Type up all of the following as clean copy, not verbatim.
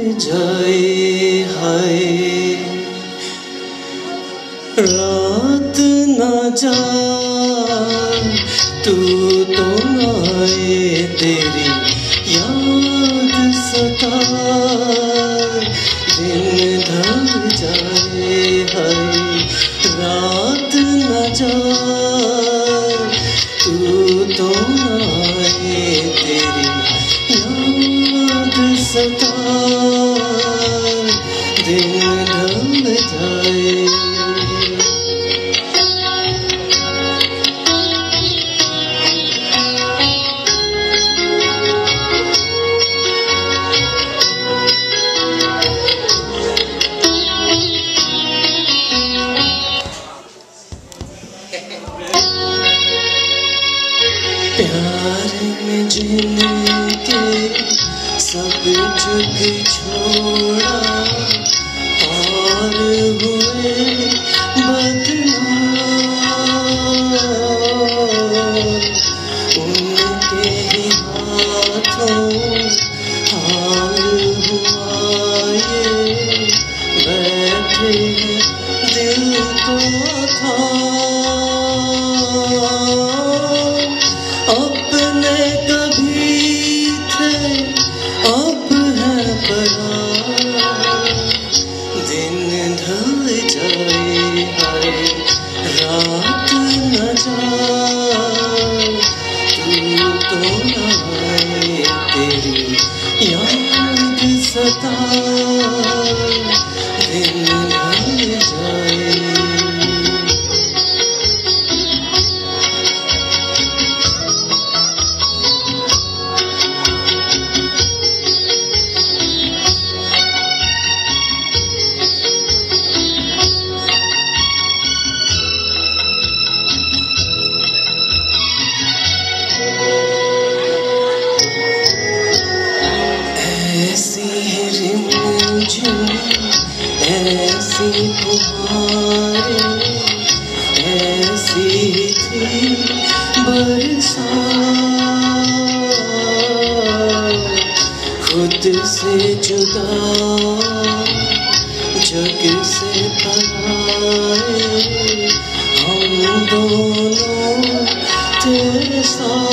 जाए हाय रात ना जाए तू तो ना आए तेरी याद सताए दिन ढल जाए हाय रात ना जाए तू तो ना आए तेरी याद सताए दिन ढल जाए। प्यार में जिनके सब झुक छोड़ा और हुए बदनाम उनके ही हाथों हाल हुआ ये बैठे दिल को था अपने कभी थे अब है पराए दिन ढल जाए हाय रात न जाए तू तो ना आए तेरी याद सताए दिन ढल जाए। ऐसी रिमझिम ऐसी फुहारें ऐसी थी बरसात खुद से जुदा जग से पराए हम दोनों तेरे साथ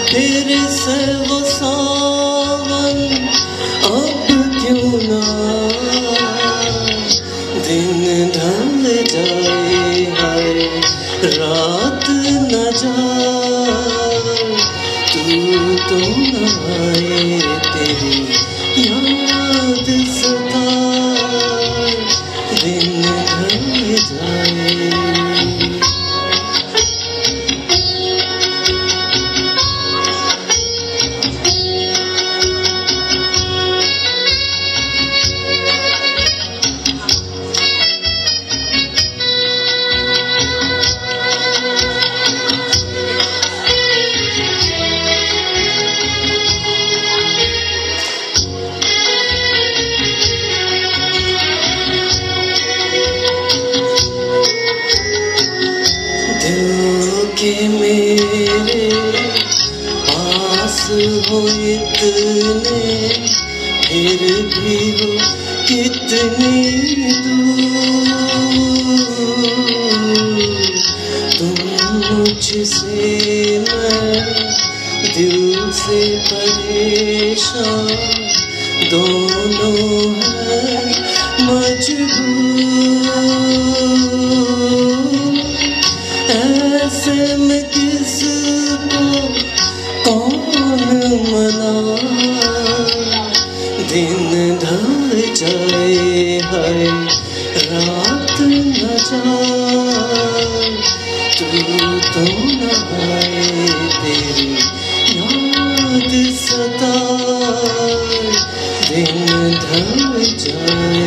फिर से वो सावन अब क्यों ना दिन ढल जाए हाय रात न जाए तू तो ना आए तेरी याद सताए दिन ढल जाए। के मेरे पास हो इतने फिर भी हो कितनी दूर तुम मुझसे मैं दिल से परेशान दोनों हैं मजबूर ऐसे में किसको कौन मनाए दिन ढल जाए हाय रात न जाए तू तो न आए तेरी याद सताए दिन ढल जाए।